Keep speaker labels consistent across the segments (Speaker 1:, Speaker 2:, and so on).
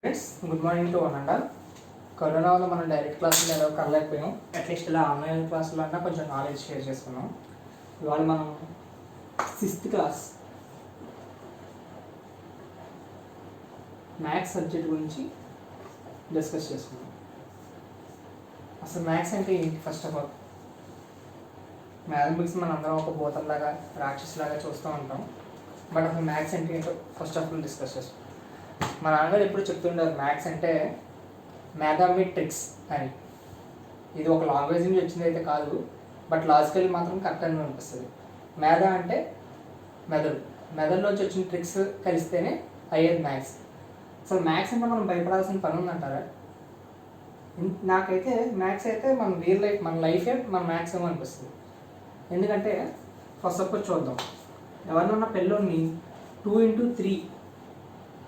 Speaker 1: Friends good morning to one and all. Corona వల్ల మనం direct క్లాసులు ఎలా కలలేకపోయాం. అట్లీస్ట్ ఇలా ఆన్లైన్ క్లాసులు అన్నా కొంచెం నాలెడ్జ్ షేర్ చేసుకున్నాం. ఇవాళ మనం 6th క్లాస్ మ్యాథ్స్ సబ్జెక్ట్ గురించి డిస్కస్ చేసుకున్నాం. అసలు మ్యాథ్స్ అంటే ఏంటి? ఫస్ట్ ఆఫ్ ఆల్ మ్యాథమెటిక్స్ మన అందరం ఒక భూతంలాగా రాక్షసులాగా చూస్తూ ఉంటాం. బట్ అసలు మ్యాథ్స్ అంటే ఏంటో ఫస్ట్ ఆఫ్ ఆల్ డిస్కస్ చేసుకుంటాం. మా నాన్నగారు ఎప్పుడు చెప్తుంటారు మ్యాథ్స్ అంటే మ్యాథమెటిక్స్ అని. ఇది ఒక లాంగ్వేజ్ నుంచి వచ్చింది అయితే కాదు, బట్ లాజికల్లీ మాత్రం కరెక్ట్ అని అనిపిస్తుంది. మేధ అంటే మెదడు, మెదడులోంచి వచ్చిన ట్రిక్స్ కలిస్తేనే అయ్యేది మ్యాథ్స్. అసలు మ్యాథ్స్ అంటే మనం భయపడాల్సిన పని ఉందంటారా? నాకైతే మ్యాథ్స్ అయితే మన రియల్ లైఫ్, మన లైఫే మన మ్యాథ్స్ ఏమో అనిపిస్తుంది. ఎందుకంటే ఫస్ట్ ఆఫ్ ఆల్ చూద్దాం, ఎవరినన్నా పిల్లోని 2 into 3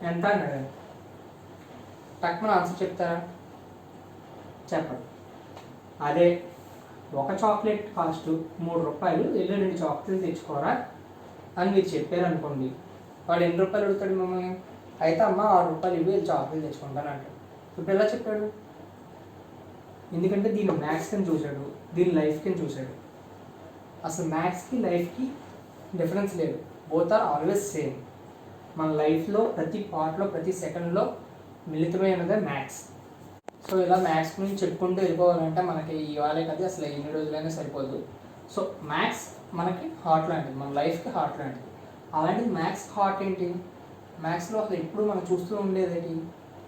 Speaker 1: ఎంత అన్నాడు, టక్మన ఆన్సర్ చెప్తారా? చెప్పడు. అదే ఒక చాక్లెట్ కాస్ట్ 3 రూపాయలు, వెళ్ళి 2 చాక్లెట్లు తెచ్చుకోరా అని మీరు చెప్పారు అనుకోండి, వాడు ఎన్ని రూపాయలు అడుగుతాడు మమ్మల్ని? అయితే అమ్మ 6 రూపాయలు ఇవి చాక్లెట్ తెచ్చుకుంటాను అంటాడు. ఇప్పుడు ఎలా చెప్పాడు? ఎందుకంటే దీని మ్యాథ్స్ కింద చూశాడు, దీని లైఫ్ కింద చూశాడు. అసలు మ్యాథ్స్కి లైఫ్కి డిఫరెన్స్ లేదు, బోత్ ఆర్ ఆల్వేస్ సేమ్. మన లైఫ్లో ప్రతి పార్ట్లో ప్రతి సెకండ్లో మిళితమైనదే మ్యాథ్స్. సో ఇలా మ్యాథ్స్ గురించి చెప్పుకుంటూ వెళ్ళిపోవాలంటే మనకి ఇవాళే కదా, అసలు ఎన్ని రోజులైనా సరిపోదు. సో మ్యాథ్స్ మనకి హార్ట్ లాంటిది, మన లైఫ్కి హార్ట్ లాంటిది. అలాంటిది మ్యాథ్స్ హార్ట్ ఏంటి? మ్యాథ్స్లో అసలు ఎప్పుడు మనం చూస్తూ ఉండేది ఏంటి?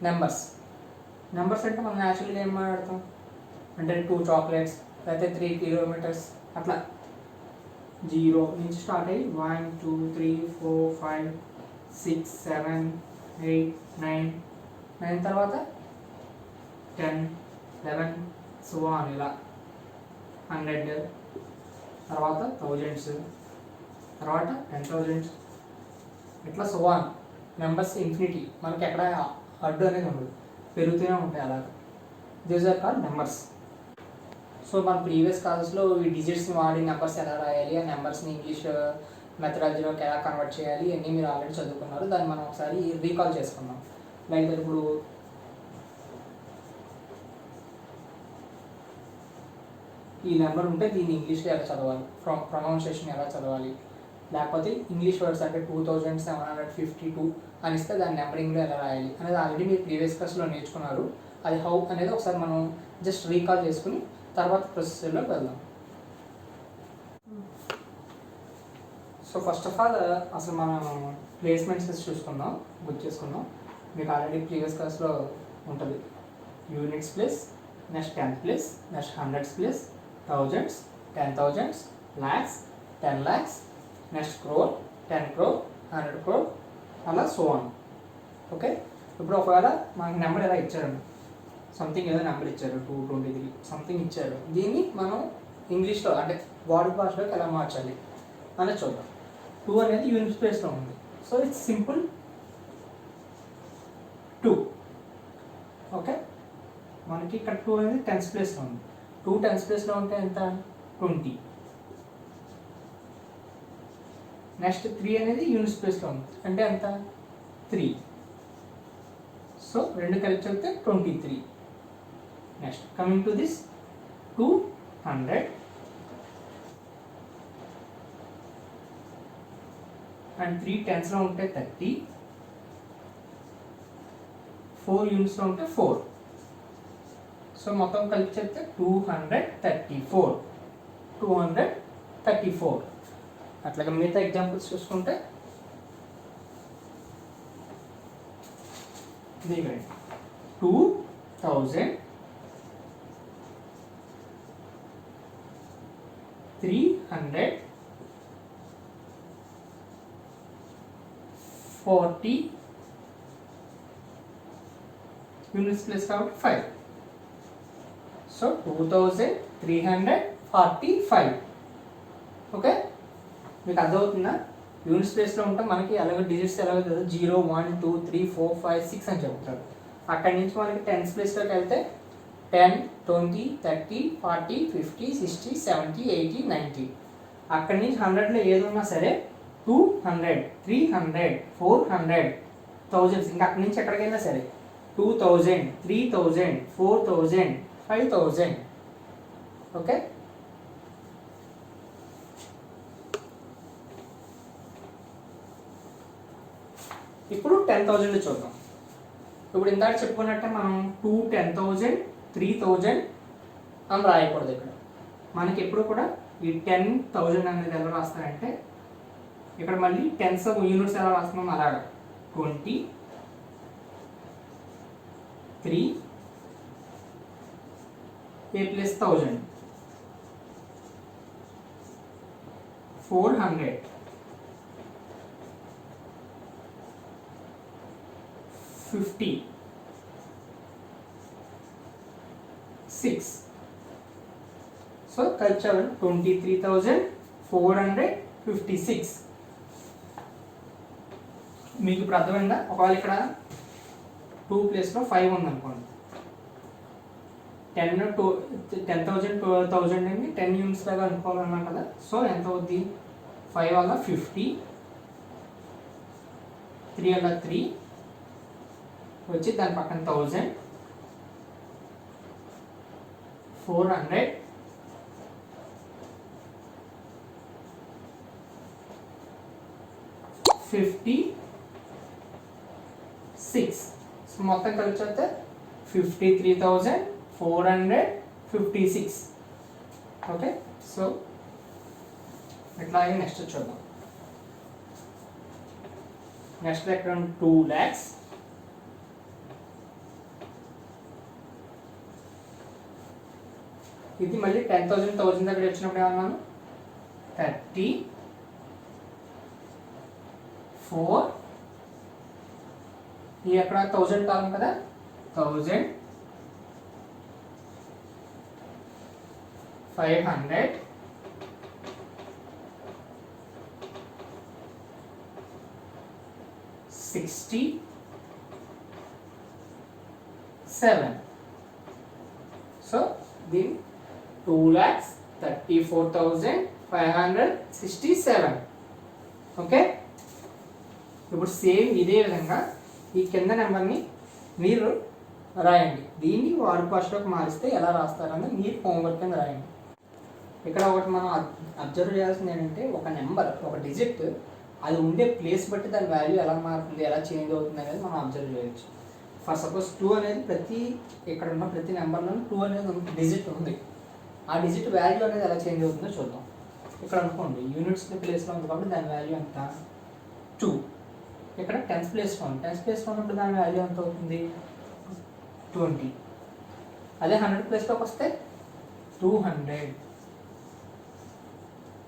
Speaker 1: నెంబర్స్. నెంబర్స్ అంటే మనం న్యాచురల్గా ఏం మాట్లాడతాం అంటే 2 చాక్లెట్స్ లేకపోతే 3 కిలోమీటర్స్ అట్లా 0 నుంచి స్టార్ట్ అయ్యి 1 2 3 4 5 6 7 8 9 తర్వాత 10 11 సో ఆన్, ఇలా 100, తర్వాత థౌజండ్స్, తర్వాత 10,000, ఇట్లా సో ఆన్. నెంబర్స్ ఇన్ఫినిటీ, మనకి ఎక్కడ అడ్డు అనేది ఉండదు, పెరుగుతూనే ఉంటాయి అలాగా. These are called numbers. So మన ప్రీవియస్ క్లాసెస్లో ఈ డిజిట్స్ని వాడి నెంబర్స్ ఎలా రాయాలి, ఆ నెంబర్స్ని ఇంగ్లీష్ మెథడాలజీలోకి ఎలా కన్వర్ట్ చేయాలి అన్నీ మీరు ఆల్రెడీ చదువుకున్నారు. దాన్ని మనం ఒకసారి రీకాల్ చేసుకుందాం. లైక్ ఇప్పుడు ఈ నెంబర్ ఉంటే దీన్ని ఇంగ్లీష్లో ఎలా చదవాలి, ప్రొనౌన్సియేషన్ ఎలా చదవాలి, లేకపోతే ఇంగ్లీష్ వర్డ్స్ అంటే 2752 అని ఇస్తే దాని నెంబరింగ్లో ఎలా రాయాలి అనేది ఆల్రెడీ మీరు ప్రీవియస్ క్లాస్లో నేర్చుకున్నారు. అది హౌ అనేది ఒకసారి మనం జస్ట్ రీకాల్ చేసుకుని తర్వాత ప్రొసెసర్లోకి వెళ్దాం. సో ఫస్ట్ ఆఫ్ ఆల్ అసలు మనం ప్లేస్మెంట్స్ చూసుకుందాం, గుర్తు చేసుకుందాం. మీకు ఆల్రెడీ ప్రీవియస్ క్లాస్లో ఉంటుంది. Units place, next 10th place, next 100s place, thousands, 10,000s, lakhs, 10 lakhs, next crore, 10 crore, 100 crore, అలా సో ఆన్. ఓకే, ఇప్పుడు ఒకవేళ మనకి నెంబర్ ఎలా ఇచ్చారండి, సంథింగ్ ఏదో నెంబర్ ఇచ్చారు 223 సంథింగ్ ఇచ్చారు. దీన్ని మనం ఇంగ్లీష్లో అంటే వాడుక భాషలోకి ఎలా మార్చాలి అనేది చూద్దాం. 2 అనేది యూనిట్ ప్లేస్లో ఉంది, సో ఇట్స్ సింపుల్ 2. ఓకే, మనకి ఇక్కడ 2 అనేది 10th ప్లేస్లో ఉంది. 2 10th ప్లేస్లో ఉంటే ఎంత? 20. నెక్స్ట్ 3 అనేది యూనిట్ ప్లేస్లో ఉంది, అంటే ఎంత? 3. సో 2 కలిపి చెప్తే 23. Next coming to this 200 and 3 10thsలో ఉంటే 30, 4 యూనిట్స్లో ఉంటే 4. సో మొత్తం కలిపి చెప్తే 234. 234. అట్లాగే మిగతా ఎగ్జాంపుల్స్ చూసుకుంటే దీని 2000 300 40 యూనిట్స్ ప్లేస్ కాబట్టి 5. సో 2345. ఓకే, మీకు అర్థమవుతుందా? యూనిట్స్ ప్లేస్లో ఉంటే మనకి అలాగే డిజిట్స్ ఎలాగో 0 1 2 3 4 5 6 అని చెప్తారు. అక్కడి నుంచి మనకి 10th ప్లేస్లోకి వెళ్తే 10 20 30 40 50 60 70 80 90. అక్కడి నుంచి 100లో ఏది ఉన్నా సరే 200 300 400 1000 ఇంకా అక్కడి నుంచి ఎక్కడికైనా సరే 2000, 3000, 4000, 5000. ఓకే, ఇప్పుడు 10,000 చూద్దాం. ఇప్పుడు ఇందాక చెప్పుకున్నట్టే మనం 2, 10,000, 3,000 అని రాయకూడదు. ఇక్కడ మనకి ఎప్పుడు కూడా ఈ 10,000 అనేది ఎలా రాస్తారంటే, ఇక్కడ మళ్ళీ టెన్స్ యూనిట్స్ ఎలా రాస్తున్నాం అలాగా 20, 3 a plus 1000, 400, 50, 6. సో కలిసి 23,456. మీకు ఇప్పుడు అర్థమైందా? ఒకవేళ ఇక్కడ 2 ప్లేస్లో 5 ఉందనుకోండి, 10,000, 12,000 అని 10 యూనిట్స్ లాగా అనుకోవాలన్నాం కదా. సో ఎంత అవుద్ది? 5 వల్ల 50, 3 వల్ల 3 వచ్చి దాని పక్కన 1000, 400, 56. సో మొత్తం కలిసి వస్తే 53,456. ఓకే, సో ఇట్లాగే నెక్స్ట్ చూద్దాం. నెక్స్ట్ ఎక్కడ 2 lakhs. ఇది మళ్ళీ 10,000 1000 దగ్గర వచ్చినప్పుడు ఏమన్నాను? 34. ఇది ఎక్కడ 1000 కాలం కదా, 1000, 500, 67. సో దీని 2,34,567. ఓకే, ఇప్పుడు సేమ్ ఇదే విధంగా ఈ కింద నెంబర్ని మీరు రాయండి. దీన్ని వాడు భాషలోకి మారిస్తే ఎలా రాస్తారని మీరు హోంవర్క్ కింద రాయండి. ఇక్కడ ఒకటి మనం అబ్జర్వ్ చేయాల్సింది ఏంటంటే, ఒక నెంబర్, ఒక డిజిట్ అది ఉండే ప్లేస్ బట్టి దాని వాల్యూ ఎలా మారుతుంది, ఎలా చేంజ్ అవుతుంది అనేది మనం అబ్జర్వ్ చేయొచ్చు. ఫర్ సపోజ్ 2 అనేది ఇక్కడ ఉన్న ప్రతి నెంబర్లో 2 అనేది డిజిట్ ఉంది. ఆ డిజిట్ వాల్యూ అనేది ఎలా చేంజ్ అవుతుందో చూద్దాం. ఇక్కడ అనుకోండి యూనిట్స్ ప్లేస్లో ఉంది కాబట్టి దాని వాల్యూ ఎంత? 2. ఇక్కడ టెన్స్ ప్లేస్లో ఉంది. టెన్స్ ప్లేస్లో ఉన్నప్పుడు దాని వాల్యూ ఎంత అవుతుంది? 20. అదే 100 ప్లేస్లోకి వస్తే 200.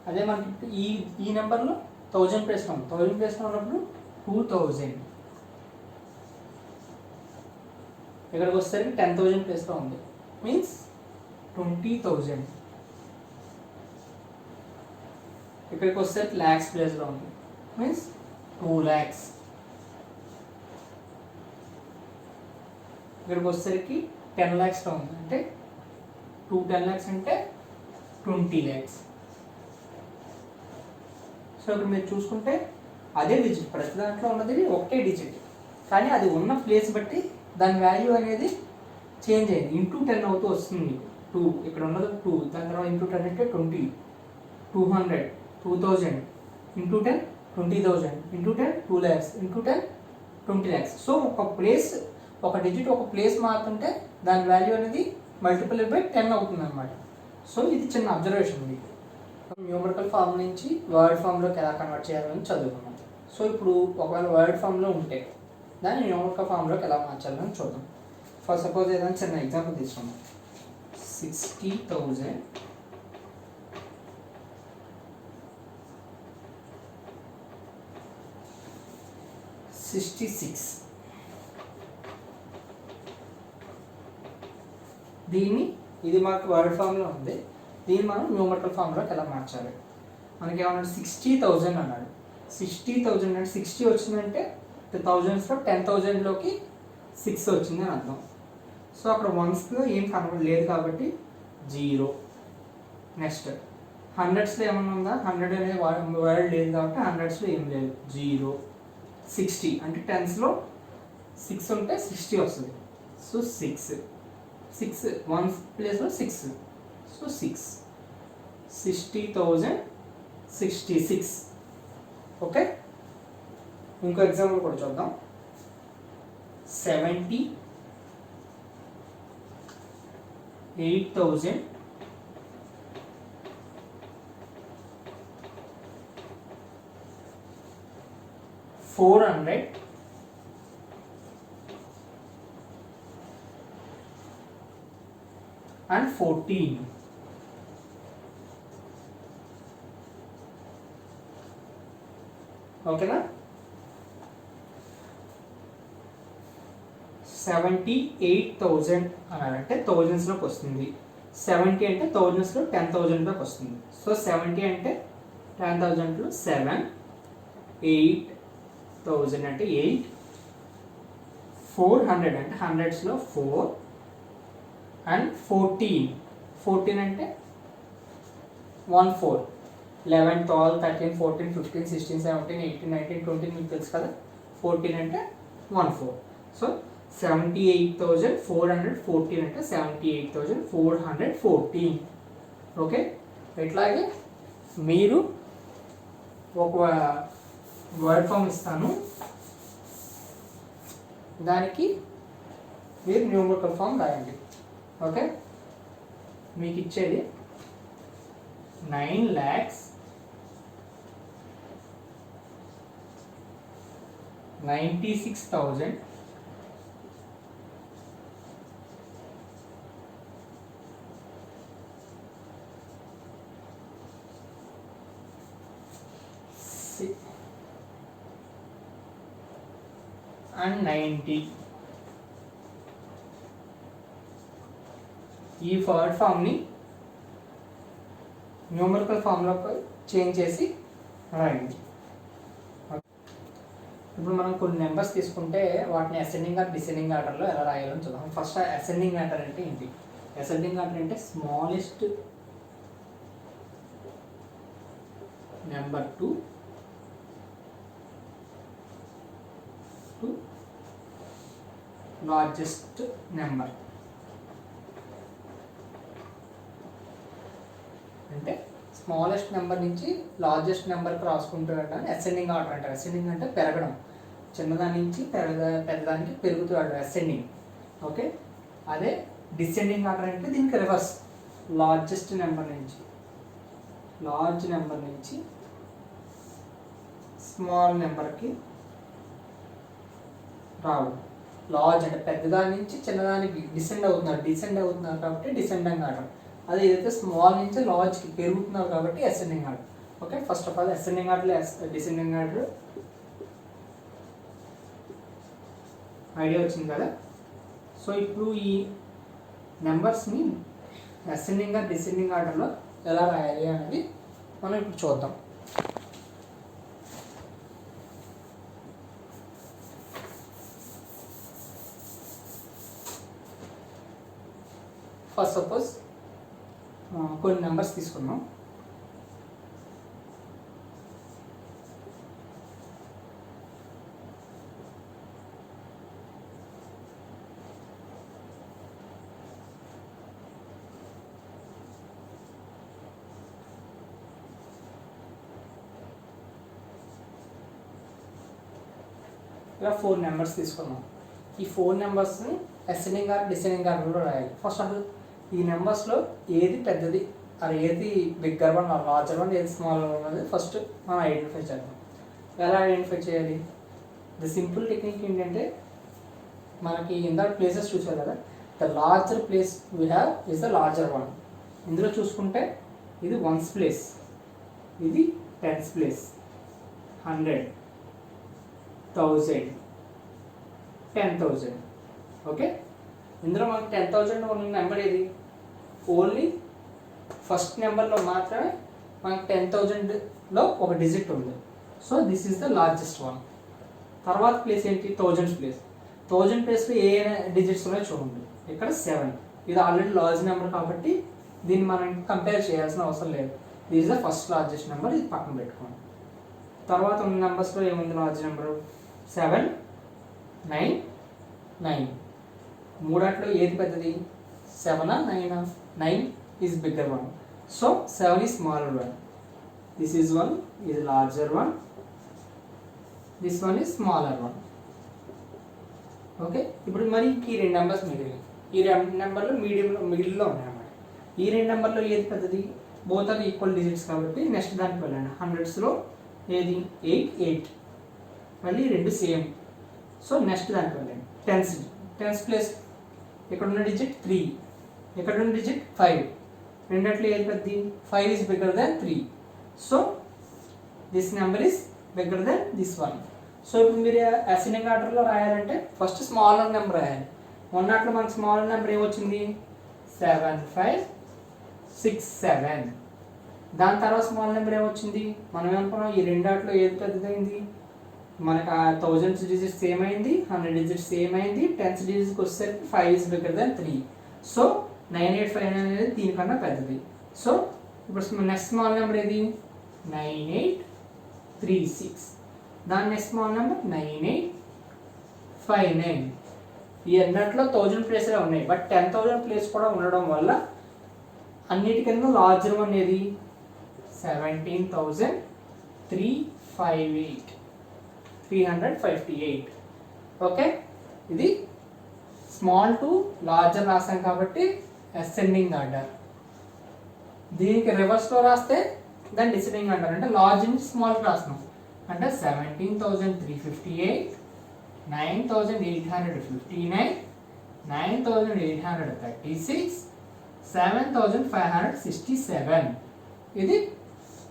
Speaker 1: అదే మనకి ఈ నెంబర్లో 1000 ప్లేస్లో ఉంది. 1000 ప్లేస్లో ఉన్నప్పుడు 2000. ఇక్కడికి వచ్చేసరికి 10,000 ప్లేస్లో ఉంది, మీన్స్ 20,000. ఇక్కడికి వచ్చేసరికి ల్యాక్స్ ప్లేస్లో ఉంది, మీన్స్ 2 lakhs. ఇక్కడికి వచ్చేసరికి 10 lakhsలో ఉంది, అంటే 10 lakhs అంటే 20 lakhs. సో ఇక్కడ మీరు చూసుకుంటే అదే డిజిట్, ప్రతి దాంట్లో ఉన్నది ఒకటే డిజిట్, కానీ అది ఉన్న ప్లేస్ బట్టి దాని వాల్యూ అనేది చేంజ్ అయింది. ఇంటూ 10 అవుతూ వస్తుంది మీకు. 2 ఇక్కడ ఉన్నది 2, దాని తర్వాత ఇంటూ 10 అంటే 20, 200, 2000, into 10 20,000, into 10 2 lakhs, into 10 20 lakhs. So ఒక డిజిట్ ఒక ప్లేస్ మారుతుంటే దాని వాల్యూ అనేది మల్టిపుల్ బై 10 అవుతుంది అనమాట. సో ఇది చిన్న అబ్జర్వేషన్ మీకు. న్యూమరికల్ ఫామ్ నుంచి వర్డ్ ఫామ్లోకి ఎలా కన్వర్ట్ చేయాలని చదువుకున్నాం. సో ఇప్పుడు ఒకవేళ వర్డ్ ఫామ్లో ఉంటే దాన్ని న్యూమరికల్ ఫామ్లోకి ఎలా మార్చాలని చూద్దాం. ఫర్ సపోజ్ ఏదైనా చిన్న ఎగ్జాంపుల్ తీసుకున్నాం. 60,000, 66. ఇది మనకు వర్డ్ ఫామ్లో ఉంది. దీన్ని మనం న్యూమరికల్ ఫామ్లోకి ఎలా మార్చాలి? మనకి ఏమన్నాడు? 60,000 అన్నాడు. 60,000 అంటే 60 వచ్చిందంటే థౌజండ్స్లో 10,000లోకి 6 వచ్చింది అని అర్థం. సో అక్కడ వన్స్లో ఏం కనబడి లేదు కాబట్టి 0. నెక్స్ట్ హండ్రెడ్స్లో ఏమన్నా ఉందా? 100 అనేది వర్డ్ లేదు కాబట్టి హండ్రెడ్స్లో ఏం లేదు, 0. 60 అంటే టెన్స్లో 6 ఉంటే 60 వస్తుంది. సో 6 వన్ ప్లేస్లో 6, సో 60,066. ఓకే, ఇంకో ఎగ్జాంపుల్ కూడా చూద్దాం. 78,414. ఓకేనా? 78,000 అన్నారంటే థౌజండ్స్లోకి వస్తుంది. 70 అంటే థౌజండ్స్లో 10,000లోకి వస్తుంది. సో 70 అంటే 10,000లో 7, 8,000 అంటే 8, 400 అంటే హండ్రెడ్స్లో 4, అండ్ 14 అంటే 14, 11, 12, 13, 14, 15, 16, 17, 18, 19, 20 మీకు తెలుసు కదా. 14 అంటే 14. సో 78,414 అంటే 78,414. ఓకే, ఇట్లాగే మీరు ఒక వర్డ్ ఫామ్ ఇస్తాను, దానికి మీరు న్యూమరికల్ ఫామ్ రాయండి. ఓకే, మీకు ఇచ్చేది 9,96,000 and 90. ఈ వర్డ్ ఫామ్ని న్యూమరికల్ ఫామ్లోకి చేంజ్ చేసి రాయండి. ఇప్పుడు మనం కొన్ని నెంబర్స్ తీసుకుంటే వాటిని అసెండింగ్ ఆర్ డిసెండింగ్ ఆర్డర్లో ఎలా రాయాలని చూద్దాం. ఫస్ట్ అసెండింగ్ ఆర్డర్ అంటే ఏంటి? అసెండింగ్ ఆర్డర్ అంటే smallest number to largest number. అంటే స్మాలెస్ట్ నెంబర్ నుంచి లార్జెస్ట్ నెంబర్కి రాసుకుంటూ వెళ్ళడానికి అసెండింగ్ ఆర్డర్ అంటారు. అసెండింగ్ అంటే పెరగడం, చిన్నదాని నుంచి పెద్దదానికి పెరుగుతూ వెళ్ళడం అసెండింగ్. ఓకే, అదే డిసెండింగ్ ఆర్డర్ అంటే దీనికి రివర్స్, లార్జ్ నెంబర్ నుంచి స్మాల్ నెంబర్కి రావడం. లార్జ్ అంటే పెద్దదాని నుంచి చిన్నదానికి డిసెండ్ అవుతున్నారు కాబట్టి డిసెండింగ్ ఆర్డర్. అదే ఏదైతే స్మాల్ నుంచి లార్జ్కి పెరుగుతున్నారు కాబట్టి ascending order. Okay, first of all ascending order, descending order idea వచ్చింది కదా. సో ఇప్పుడు ఈ నెంబర్స్ని అసెండింగ్ ఆర్ డిసెండింగ్ ఆర్డర్లో ఎలా రాయాలి అనేది మనం ఇప్పుడు చూద్దాం. ఫస్ట్ సపోజ్ కొన్ని నెంబర్స్ తీసుకున్నాం. ఇలా 4 నెంబర్స్ తీసుకున్నాం. ఈ 4 నెంబర్స్ని అసెండింగ్ ఆర్ డిసెండింగ్ ఆర్డర్లో రాయాలి. ఫస్ట్ అసలు ఈ నెంబర్స్లో ఏది పెద్దది, అది ఏది బిగ్గర్ వన్, లార్జర్ వన్, ఏది స్మాల్ వన్ అనేది ఫస్ట్ మనం ఐడెంటిఫై చేద్దాం. ఎలా ఐడెంటిఫై చేయాలి? ద సింపుల్ టెక్నిక్ ఏంటంటే, మనకి ఇందాక ప్లేసెస్ చూసారు కదా, the larger place we have is the larger one. ఇందులో చూసుకుంటే ఇది వన్స్ ప్లేస్, ఇది టెన్స్ ప్లేస్, 100, 1000, 10,000. ఓకే, ఇందులో మనకు 10,000 ఉన్న నెంబర్ ఏది? ఓన్లీ ఫస్ట్ నెంబర్లో మాత్రమే మనకు 10,000లో ఒక డిజిట్ ఉంది. So this is the largest one. తర్వాత ప్లేస్ ఏంటి? 1000 ప్లేస్. 1000 ప్లేస్లో ఏ డిజిట్స్ ఉన్నాయో చూడండి. ఇక్కడ 7. ఇది ఆల్రెడీ లార్జ్ నెంబర్ కాబట్టి దీన్ని మనం కంపేర్ చేయాల్సిన అవసరం లేదు. This is the first largest number, ఇది పక్కన పెట్టుకోండి. తర్వాత ఉన్న నెంబర్స్లో ఏముంది లార్జ్ నెంబరు? 7, 9, 9. మూడాట్లో ఏది పెద్దది? 7 9? 9 is bigger one. So 7 is smaller one. This is one is larger one. This one is smaller one. Okay, ఇప్పుడు మరి ఈ రెండు నెంబర్స్ మిగిలినాయి. ఈ రెండు నెంబర్లు మిడిల్లో ఉన్నాయన్నమాట. ఈ రెండు నెంబర్లో ఏది పెద్దది? బోత్ ఆర్ ఈక్వల్ డిజిట్స్ కాబట్టి నెక్స్ట్ దానికి వెళ్ళండి. హండ్రెడ్స్లో ఏది? 8 8. మళ్ళీ రెండు సేమ్. సో నెక్స్ట్ దానికి వెళ్ళండి. టెన్స్ ప్లేస్ ఇక్కడ ఉన్న డిజిట్ 3, ఇక్కడ ఉన్న డిజిట్ 5. రెండట్లో ఏది పెద్దది? 5 is bigger than 3. So this number is bigger than this one. So ఇప్పుడు మీరు అసెండింగ్ ఆర్డర్లో రాయాలంటే ఫస్ట్ స్మాలర్ నెంబర్ రాయాలి. మొన్నట్లో మనకు స్మాలర్ నెంబర్ ఏమొచ్చింది? 7 5 6 7. దాని తర్వాత స్మాల్ నెంబర్ ఏమొచ్చింది? మనం ఏమనుకున్నాం, ఈ రెండాట్లో ఏది పెద్దదైంది? మనకు ఆ 1000 డిజిట్స్ సేమ్ అయింది, 100 డిజిట్స్ సేమ్ అయింది. 10 డిజిట్స్కి వచ్చేసరికి 5 is bigger than 3. సో 985 అనేది దీనికన్నా పెద్దది. సో ఇప్పుడు నెక్స్ట్ స్మాల్ నెంబర్ ఏది? 9836. దాని నెక్స్ట్ స్మాల్ నెంబర్ 9859. ఈ అన్నిట్లో 1000 ప్లేస్లే ఉన్నాయి, బట్ 10,000 ప్లేస్ కూడా ఉండడం వల్ల అన్నిటికన్నా లార్జర్ వన్ ఏది? 17,358. ఓకే, ఇది స్మాల్ టు లార్జర్ రాసాం కాబట్టి అసెండింగ్ ఆర్డర్. దీనికి రివర్స్లో రాస్తే దాన్ని డిసెండింగ్ ఆర్డర్. అంటే లార్జ్ నుంచి స్మాల్ రాస్తున్నాం. అంటే 17,358, 9,859, 9,836, 7,567. ఇది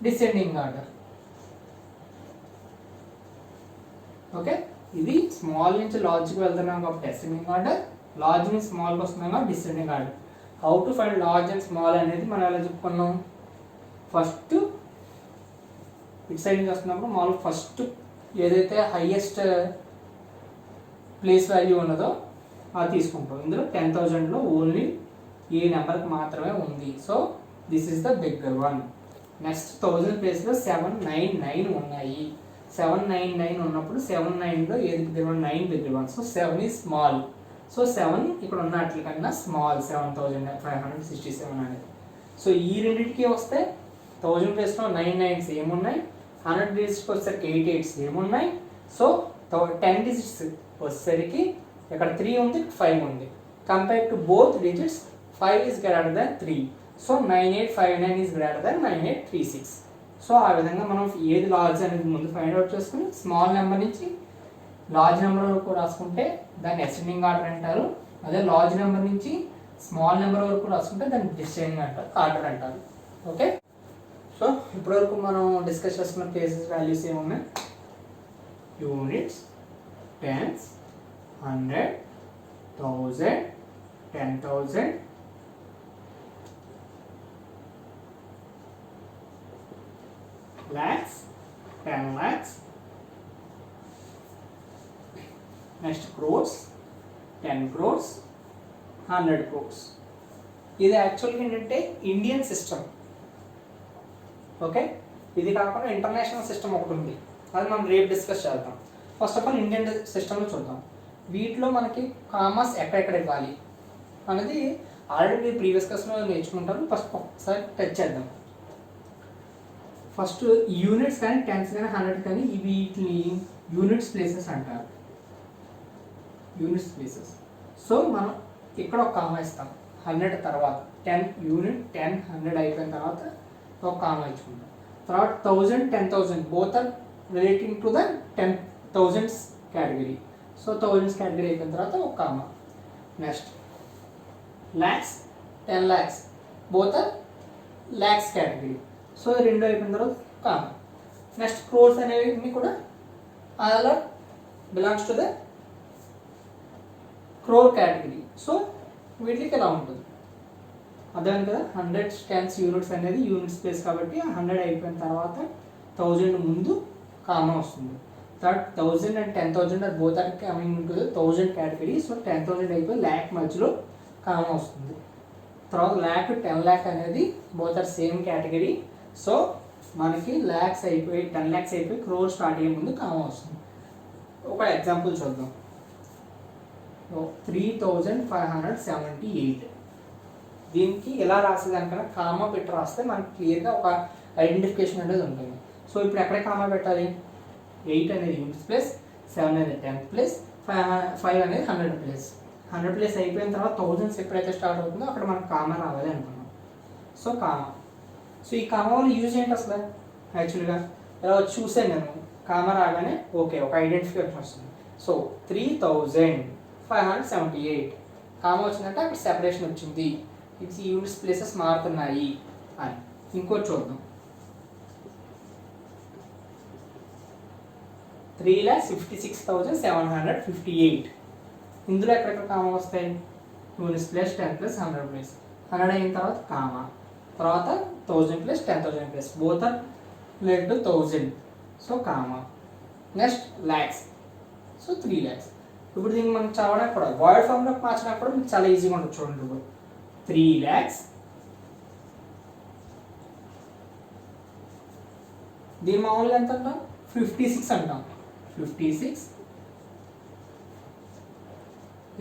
Speaker 1: డిసెండింగ్ ఆర్డర్. ఓకే, ఇది స్మాల్ నుంచి లార్జ్కి వెళ్తున్నాం కాబట్టి అసెండింగ్ ఆర్డర్, లార్జ్ నుంచి స్మాల్కి వస్తున్నాం కాబట్టి descending order. How to find large and small అనేది మనం ఎలా చెప్పుకున్నాం? ఫస్ట్ ఇటు సైడ్ నుంచి వస్తున్నప్పుడు మామూలు ఫస్ట్ ఏదైతే హైయెస్ట్ ప్లేస్ వాల్యూ ఉన్నదో అది తీసుకుంటాం. ఇందులో 10,000లో ఓన్లీ ఈ నెంబర్కి మాత్రమే ఉంది. So this is the bigger one. Next 1000 ప్లేస్లో 799 ఉన్నాయి. 799 ఉన్నప్పుడు 79లో ఏది bigger one? 9 bigger one. So 7 is small. So 7 ఇక్కడ ఉన్న వాటికన్నా స్మాల్. 7,567 అనేది. సో ఈ రెండింటికి వస్తే 1000 ప్లేస్లో 99 సేమ్ ఉన్నాయి, 100 డిజిట్స్కి వచ్చేసరికి 88 సేమ్ ఉన్నాయి. సో 10 డిజిట్స్ వచ్చేసరికి ఇక్కడ 3 ఉంది, 5 ఉంది. Compare to both digits 5 is greater than 3. So 9859 is greater than 9836. So ఆ విధంగా మనం ఏది లార్జ్ అనేది ముందు ఫైండ్ అవుట్ చేసుకుని స్మాల్ నెంబర్ నుంచి లార్జ్ నెంబర్ వరకు రాసుకుంటే దాన్ని అసెండింగ్ ఆర్డర్ అంటారు. అదే లార్జ్ నెంబర్ నుంచి స్మాల్ నెంబర్ వరకు రాసుకుంటే దాన్ని డిసెండింగ్ ఆర్డర్ అంటారు. ఓకే, సో ఇప్పటివరకు మనం డిస్కస్ చేసుకున్న ప్లేసెస్ వాల్యూస్ ఏమున్నాయి? Units, tens, 100, 1000, 10,000, lakhs, 10 lakhs, next crores, 10 crores, 100 crores. ఇది యాక్చువల్గా ఏంటంటే ఇండియన్ సిస్టమ్. ఓకే, ఇది కాకుండా ఇంటర్నేషనల్ సిస్టమ్ ఒకటి ఉంది, అది మనం రేపు డిస్కస్ చేద్దాం. ఫస్ట్ ఆఫ్ ఆల్ ఇండియన్ సిస్టమ్లో చూద్దాం. వీటిలో మనకి కామర్స్ ఎక్కడెక్కడ ఇవ్వాలి అనేది ఆల్రెడీ మీరు ప్రీవియస్ క్లాస్లో నేర్చుకుంటారు. ఫస్ట్ ఒకసారి టచ్ చేద్దాం. ఫస్ట్ యూనిట్స్ కానీ, టెన్స్ కానీ, 100 కానీ వీటిని యూనిట్స్ ప్లేసెస్ అంటారు. Units places. సో మనం ఇక్కడ ఒక కామా ఇస్తాం 100 తర్వాత. 10 యూనిట్ 10 100 అయిపోయిన తర్వాత ఒక కామా ఇచ్చుకుంటాం. తర్వాత 1000 10,000 both are relating to the 10,000 category. So 1000 category అయిపోయిన తర్వాత ఒక comma. Next lakhs 10 lakhs both are lakhs category. So రెండు అయిపోయిన తర్వాత కామా. నెక్స్ట్ క్రోర్స్ అనేవి కూడా అలా belongs to the crore category. So వీటికి ఎలా ఉంటుంది అదే కదా. 100 10 యూనిట్స్ అనేది యూనిట్స్ ప్లేస్ కాబట్టి 100 అయిపోయిన తర్వాత 1000 ముందు కామా వస్తుంది. తర్వాత 1000 and 10,000 అది both are coming to the 1000 category. So 10,000 అయిపోయి ల్యాక్ మధ్యలో కామా వస్తుంది. తర్వాత ల్యాక్ 10 lakh అనేది both are same category. So మనకి ల్యాక్స్ అయిపోయి 10 lakhs అయిపోయి క్రోర్ స్టార్ట్ అయ్యే ముందు కామా వస్తుంది. ఒక ఎగ్జాంపుల్ చూద్దాం. 3578. దీనికి ఎలా రాసేదానికన్నా కామా పెట్టి రాస్తే మనకి క్లియర్గా ఒక ఐడెంటిఫికేషన్ అనేది ఉంటుంది. సో ఇప్పుడు ఎక్కడ కామా పెట్టాలి? 8 అనేది యూనిట్స్ ప్లేస్, 7 అనేది 10th ప్లేస్, 5 అనేది 100 ప్లేస్. 100 ప్లేస్ అయిపోయిన తర్వాత థౌజండ్స్ ఎప్పుడైతే స్టార్ట్ అవుతుందో అక్కడ మనకు కామా రావాలి అనుకున్నాం. So comma. సో ఈ కామా వల్ల యూజ్ ఏంటి అసలు? యాక్చువల్గా ఇలా చూసాను నేను, కామా రాగానే ఓకే ఒక ఐడెంటిఫికేషన్ వస్తుంది. సో 3578 కామా వచ్చిందంటే అక్కడ సెపరేషన్ వచ్చింది, ఇది యూనిట్స్ ప్లేసెస్ మారుతున్నాయి అని. ఇంకోటి చూద్దాం. 3,56,758. ఇందులో ఎక్కడెక్కడ కామా వస్తాయి? Units plus 10 plus 100 plus. 100 అయిన తర్వాత కామా, తర్వాత 1000 plus 10,000 plus, both are related to 1000. So comma. Next lakhs. So 3 lakhs. ఇప్పుడు దీన్ని మనం చదవడానికి కూడా వర్డ్ ఫామ్లోకి మార్చినప్పుడు మీకు చాలా ఈజీగా ఉంటుంది. చూడండి, ఇప్పుడు 3 lakhs. దీని మామూలుగా ఎంత అంటాం? 56 అంటాం. 56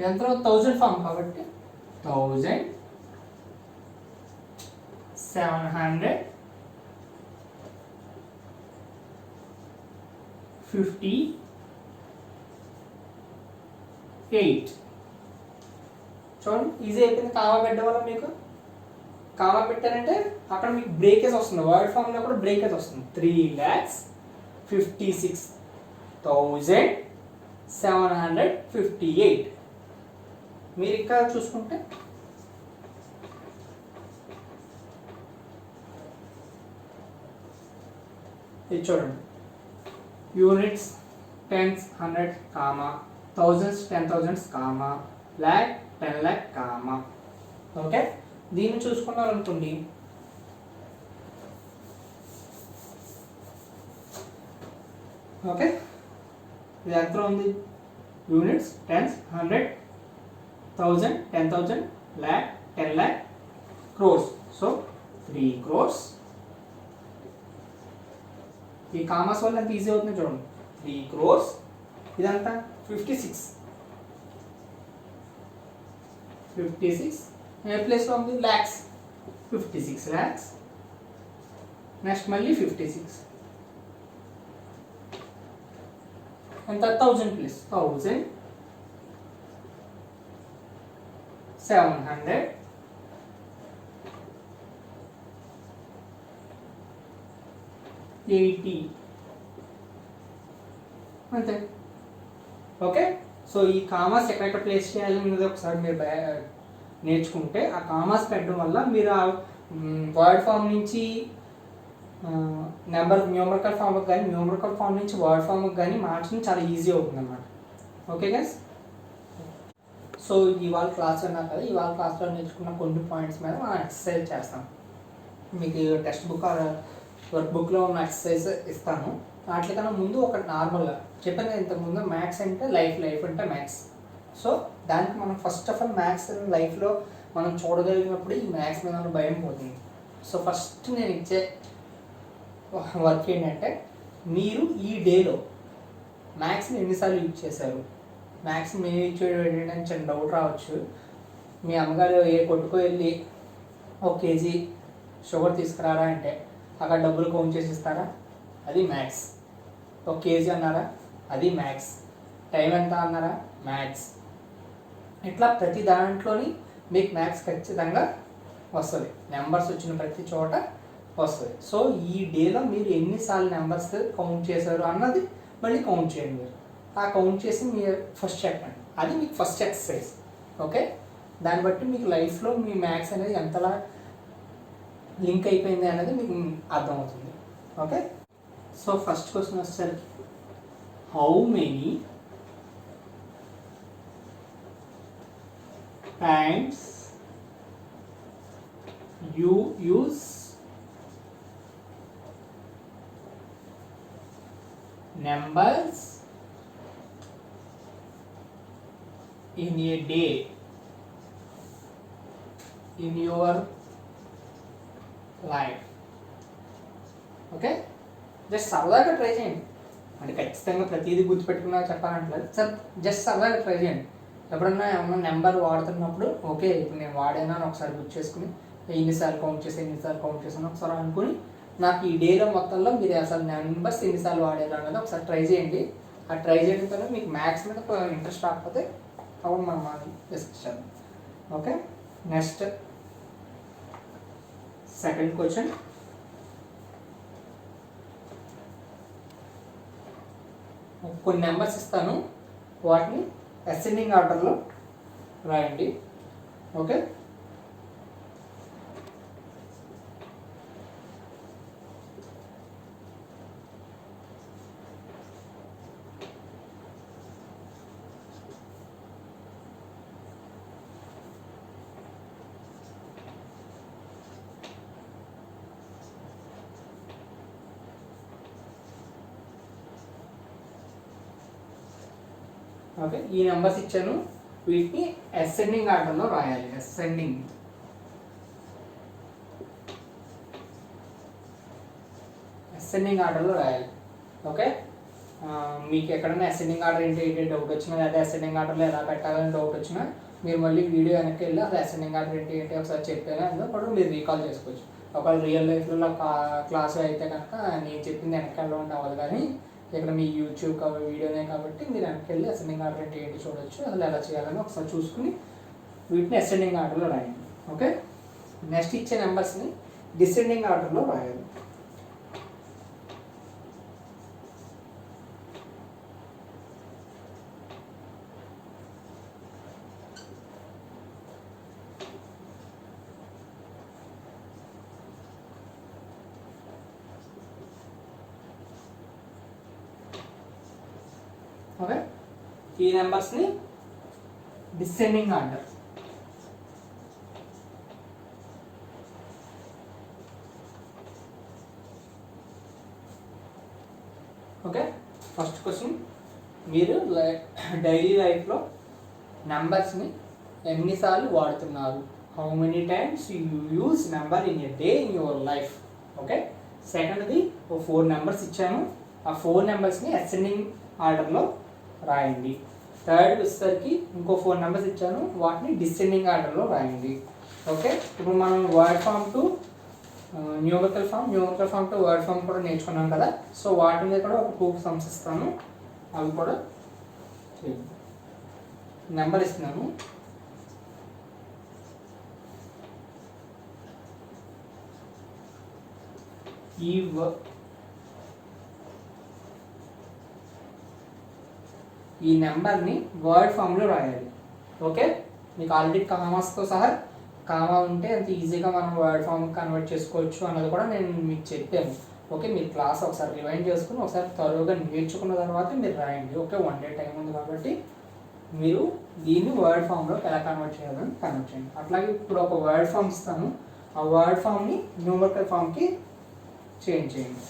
Speaker 1: ఎంత? 1000 ఫామ్ కాబట్టి 1758. చూడండి ఈజీ అయిపోయింది. కామా పెట్టడం వల్ల మీకు కామా పెట్టారంటే అక్కడ మీకు బ్రేకేజ్ వస్తుంది, వర్డ్ ఫామ్లో కూడా బ్రేకేజ్ వస్తుంది. 3,56,758. మీరు ఇక్కడ చూసుకుంటే ఇది చూడండి, units, tens, 100 comma, thousands, 10,000 comma, lakh, 10 lakh comma. Okay, దీన్ని చూసుకున్నారనుకోండి, ఓకే ఇది ఎంత ఉంది? Units, tens, 100, 1000, 10,000, lakh, 10 lakh, crores. So 3 crores. ఈ కామర్స్ వల్ల ఎంత ఈజీ అవుతుంది చూడండి. 3 crores. ఇదంతా 56. ఏ ప్లేస్లో ఉంది? ల్యాక్స్. 56 lakhs. నెక్స్ట్ మళ్ళీ 56. ఎంత? 1000 ప్లస్ 1000, 780 అంతే. ఓకే, సో ఈ కామర్స్ ఎక్కడెక్కడ ప్లేస్ చేయాలి అనేది ఒకసారి మీరు నేర్చుకుంటే, ఆ కామర్స్ పెట్టడం వల్ల మీరు ఆ వర్డ్ ఫామ్ నుంచి న్యూమరికల్ ఫామ్కి కానీ, న్యూమరికల్ ఫామ్ నుంచి వర్డ్ ఫామ్కి కానీ మార్చడం చాలా ఈజీ అవుతుంది అన్నమాట. ఓకే గైస్, సో ఇవాళ క్లాస్ ఉన్నారు కదా, ఇవాళ క్లాస్లో నేర్చుకున్న కొన్ని పాయింట్స్ మీద మనం ఎక్సర్సైజ్ చేస్తాం. మీకు టెక్స్ట్ బుక్ వర్క్ బుక్లో ఉన్న ఎక్సర్సైజ్ ఇస్తాను. వాటికన్నా ముందు ఒక నార్మల్గా చెప్పాను కదా ఇంతకుముందు, మ్యాథ్స్ అంటే లైఫ్ అంటే మ్యాథ్స్. సో దానికి మనం ఫస్ట్ ఆఫ్ ఆల్ మ్యాథ్స్ లైఫ్లో మనం చూడగలిగినప్పుడు ఈ మ్యాథ్స్ మీద ఉన్న భయం పోతుంది. సో ఫస్ట్ నేను ఇచ్చే వర్క్ ఏంటంటే, మీరు ఈ డేలో మ్యాథ్స్ని ఎన్నిసార్లు యూజ్ చేశారు? మ్యాథ్స్ మీరు యూజ్ చేయడం ఏంటంటే చిన్న డౌట్ రావచ్చు. మీ అమ్మగారు ఏ కొట్టుకు వెళ్ళి 1 kg షుగర్ తీసుకురారా అంటే అక్కడ డబ్బులు కౌంట్ చేసి ఇస్తారా? అది మ్యాథ్స్. 1 kg అన్నారా? అది మ్యాథ్స్. టైం ఎంత అన్నారా? మ్యాథ్స్. ఇట్లా ప్రతి దాంట్లోని మీకు మ్యాథ్స్ ఖచ్చితంగా వస్తుంది. నెంబర్స్ వచ్చిన ప్రతి చోట వస్తుంది. సో ఈ డేలో మీరు ఎన్నిసార్లు నెంబర్స్ కౌంట్ చేశారు అన్నది మళ్ళీ కౌంట్ చేయండి. మీరు ఆ కౌంట్ చేసి మీరు ఫస్ట్ చెప్పండి. అది మీకు ఫస్ట్ ఎక్సర్సైజ్. ఓకే, దాన్ని బట్టి మీకు లైఫ్లో మీ మ్యాథ్స్ అనేది ఎంతలా లింక్ అయిపోయింది అనేది మీకు అర్థమవుతుంది. ఓకే, సో ఫస్ట్ క్వశ్చన్ వచ్చేసరికి, how many times you use numbers in a day in your life? Okay, just సరదాగా ట్రై చేయండి. అంటే ఖచ్చితంగా ప్రతిదీ గుర్తుపెట్టుకున్నా చెప్పాలంటలేదు సార్, జస్ట్ సరదాగా ట్రై చేయండి. ఎప్పుడన్నా ఏమన్నా నెంబర్ వాడుతున్నప్పుడు ఓకే ఇప్పుడు నేను వాడానా అని ఒకసారి గుర్తు చేసుకుని ఎన్నిసార్లు కౌంట్ చేసాను ఒకసారి అనుకుని నాకు ఈ డేలో మొత్తంలో మీరు అసలు నెంబర్స్ ఎన్నిసార్లు వాడారు అన్నది ఒకసారి ట్రై చేయండి. ఆ ట్రై చేయడం ద్వారా మీకు మ్యాథ్స్ మీద ఇంట్రెస్ట్ రాకపోతే అప్పుడు మనం డిస్కస్ చేద్దాం. Okay, next second question. కొన్ని నెంబర్స్ ఇస్తాను, వాటిని అసెండింగ్ ఆర్డర్లో రాయండి. ఓకే, ఓకే ఈ నెంబర్స్ ఇచ్చాను, వీటిని అసెండింగ్ ఆర్డర్లో రాయాలి. అసెండింగ్ ఆర్డర్లో రాయాలి. ఓకే, మీకు ఎక్కడైనా అసెండింగ్ ఆర్డర్ ఏంటి డౌట్ వచ్చినా, లేదా అసెండింగ్ ఆర్డర్లో ఎలా పెట్టాలని డౌట్ వచ్చినా మీరు మళ్ళీ వీడియో వెనక్కి వెళ్ళి అది అసెండింగ్ ఆర్డర్ ఏంటి ఒకసారి చెప్పాను, అందులో కూడా మీరు రీకాల్ చేసుకోవచ్చు. ఒకవేళ రియల్ లైఫ్లో క్లాస్ అయితే కనుక నేను చెప్పింది వెనక్కి వెళ్ళడం అవ్వదు, కానీ ఇక్కడ మీ యూట్యూబ్ వీడియోనే కాబట్టి మీరు వెనక్కి వెళ్ళి అసెండింగ్ ఆర్డర్ ఏంటి చూడొచ్చు. అసలు ఎలా చేయాలని ఒకసారి చూసుకుని వీటిని అసెండింగ్ ఆర్డర్లో రాయండి. ఓకే, నెక్స్ట్ ఇచ్చే నెంబర్స్ని డిసెండింగ్ ఆర్డర్లో రాయాలి. ఓకే, ఈ నెంబర్స్ని descending order. Okay, first question, మీరు డైలీ లైఫ్లో నెంబర్స్ని ఎన్నిసార్లు వాడుతున్నారు? How many times you use number in a day in your life? Okay, సెకండ్ది 4 నెంబర్స్ ఇచ్చాను, ఆ 4 నెంబర్స్ని అసెండింగ్ ఆర్డర్లో రాయండి. థర్డ్ వచ్చేసరికి ఇంకో 4 నెంబర్స్ ఇచ్చాను, వాటిని డిసెండింగ్ ఆర్డర్లో రాయండి. ఓకే, ఇప్పుడు మనం word form to numerical form to word form కూడా నేర్చుకున్నాం కదా. సో వాటి మీద కూడా ఒక 2 సమ్స్ ఇస్తాను, అవి కూడా నెంబర్ ఇస్తున్నాను. ఈ నెంబర్ని వర్డ్ ఫామ్లో రాయాలి. ఓకే, మీకు ఆల్రెడీ కామాస్తో సహా కామా ఉంటే అంత ఈజీగా మనం వర్డ్ ఫామ్ కన్వర్ట్ చేసుకోవచ్చు అన్నది కూడా నేను మీకు చెప్పాను. ఓకే, మీరు క్లాస్ ఒకసారి రివైండ్ చేసుకుని ఒకసారి త్వరగా నేర్చుకున్న తర్వాత మీరు రాయండి. ఓకే, 1 డే టైం ఉంది కాబట్టి మీరు దీన్ని వర్డ్ ఫామ్లో ఎలా కన్వర్ట్ చేయాలని కన్వర్ట్ చేయండి. అట్లాగే ఇప్పుడు ఒక వర్డ్ ఫామ్ ఇస్తాను, ఆ వర్డ్ ఫామ్ని న్యూమరికల్ ఫామ్కి చేంజ్ చేయండి.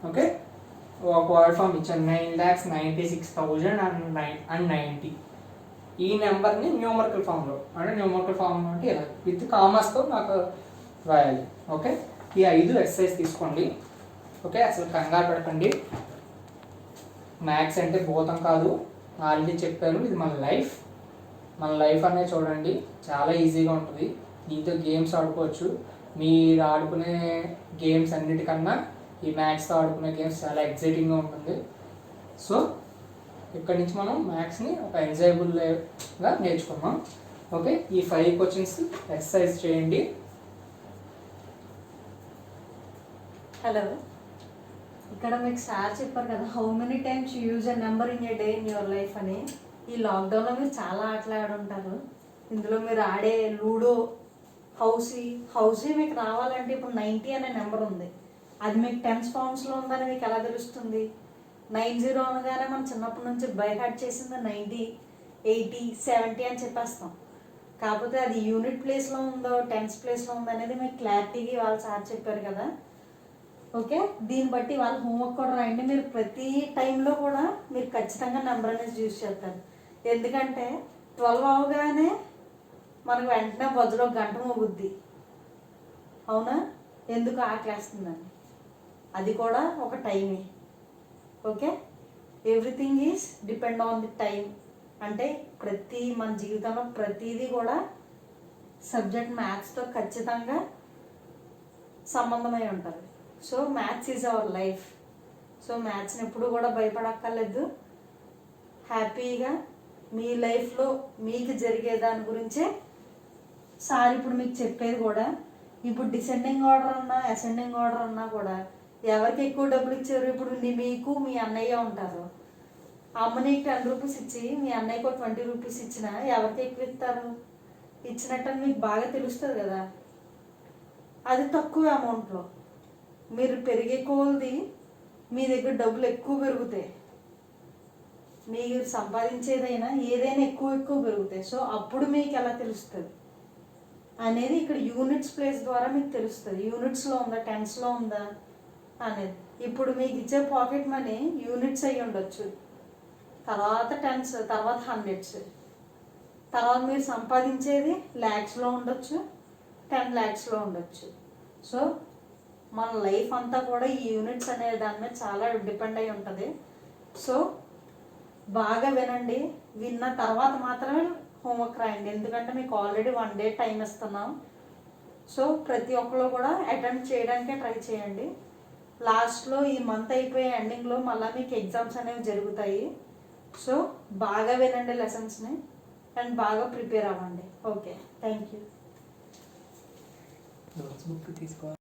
Speaker 1: ఓకే, ఒక వర్డ్ ఫామ్ ఇచ్చాను 9,96,090. ఈ నెంబర్ని న్యూమరికల్ ఫామ్లో అంటే ఇలా విత్ కామర్స్తో నాకు రాయాలి. ఓకే, ఈ 5 ఎక్సర్సైజ్ తీసుకోండి. ఓకే, అసలు కంగారు పడకండి, మ్యాథ్స్ అంటే భూతం కాదు, ఆల్రెడీ చెప్పాను. ఇది మన లైఫ్ అనేది చూడండి, చాలా ఈజీగా ఉంటుంది. దీంతో గేమ్స్ ఆడుకోవచ్చు. మీరు ఆడుకునే గేమ్స్ అన్నిటికన్నా ఈ మ్యాథ్స్తో ఆడుకునే గేమ్స్ చాలా ఎగ్జైటింగ్గా ఉంటుంది. సో ఇక్కడి నుంచి మనం మ్యాథ్స్ని ఒక ఎంజాయబుల్గా నేర్చుకున్నాం. ఓకే, ఈ 5 క్వశ్చన్స్ ఎక్సర్సైజ్ చేయండి.
Speaker 2: హలో, ఇక్కడ మీకు సార్ చెప్పారు కదా how many times you use a number in a day in your life అని. ఈ లాక్డౌన్లో మీరు చాలా ఆటలు ఆడుంటారు. ఇందులో మీరు ఆడే లూడో, హౌసీ మీకు రావాలంటే ఇప్పుడు 90 అనే నెంబర్ ఉంది. అది మీకు 10s ఫామ్స్లో ఉందని మీకు ఎలా తెలుస్తుంది? 90 అనగానే మనం చిన్నప్పటి నుంచి బై హార్ట్ చేసింది 90. 80 70 అని చెప్పేస్తాం. కాకపోతే అది యూనిట్ ప్లేస్లో ఉందో టెన్స్ ప్లేస్లో ఉందో అనేది మీకు క్లారిటీగా వాళ్ళు సార్ చెప్పారు కదా. ఓకే, దీన్ని బట్టి వాళ్ళ హోంవర్క్ కూడా రాయండి. మీరు ప్రతి టైంలో కూడా మీరు ఖచ్చితంగా నెంబర్ అనేది యూజ్ చేస్తారు. ఎందుకంటే 12 అవగానే మనకు వెంటనే బొజ్జలో గంట మోగుద్ది, అవునా? ఎందుకు ఆకలేస్తుందని, అది కూడా ఒక టైమే. Okay, everything is depend on the time. అంటే మన జీవితంలో ప్రతిదీ కూడా సబ్జెక్ట్ మ్యాథ్స్తో ఖచ్చితంగా సంబంధమై ఉంటుంది. So maths is our life. So మ్యాథ్స్ని ఎప్పుడు కూడా భయపడక్కర్లేదు. హ్యాపీగా మీ లైఫ్లో మీకు జరిగే దాని గురించే సార్ ఇప్పుడు మీకు చెప్పేది కూడా. ఇప్పుడు డిసెండింగ్ ఆర్డర్ అన్నా అసెండింగ్ ఆర్డర్ అన్నా కూడా ఎవరికి ఎక్కువ డబ్బులు ఇచ్చారు, ఇప్పుడు మీకు మీ అన్నయ్య ఉంటారు. అమ్మ నీకు 10 రూపీస్ ఇచ్చి మీ అన్నయ్యకు 20 రూపీస్ ఇచ్చినా ఎవరికి ఎక్కువ ఇస్తారు? ఇచ్చినట్టు మీకు బాగా తెలుస్తుంది కదా. అది తక్కువ అమౌంట్లో. మీరు పెరిగే కొలది మీ దగ్గర డబ్బులు ఎక్కువ పెరుగుతాయి. మీరు సంపాదించేదైనా ఏదైనా ఎక్కువ పెరుగుతాయి. సో అప్పుడు మీకు ఎలా తెలుస్తుంది అనేది ఇక్కడ యూనిట్స్ ప్లేస్ ద్వారా మీకు తెలుస్తుంది. యూనిట్స్లో ఉందా టెన్స్లో ఉందా అనేది. ఇప్పుడు మీకు ఇచ్చే పాకెట్ మనీ యూనిట్స్ అయ్యి ఉండొచ్చు, తర్వాత టెన్స్, తర్వాత హండ్రెడ్స్, తర్వాత మీరు సంపాదించేది ల్యాక్స్లో ఉండొచ్చు, 10 lakhsలో ఉండొచ్చు. సో మన లైఫ్ అంతా కూడా ఈ యూనిట్స్ అనే దాని మీద చాలా డిపెండ్ అయి ఉంటుంది. సో బాగా వినండి. విన్న తర్వాత మాత్రమే హోంవర్క్ రాయండి. ఎందుకంటే మీకు ఆల్రెడీ 1 day టైం ఇస్తున్నాం. సో ప్రతి ఒక్కరు కూడా అటెంప్ట్ చేయడానికే ట్రై చేయండి. లాస్ట్లో ఈ మంత్ అయిపోయే ఎండింగ్లో మళ్ళీ మీకు ఎగ్జామ్స్ అనేవి జరుగుతాయి. సో బాగా వినండి లెసన్స్ని అండ్ బాగా ప్రిపేర్ అవ్వండి. Okay, thank you.
Speaker 1: Notes book తీసుకోవాలి.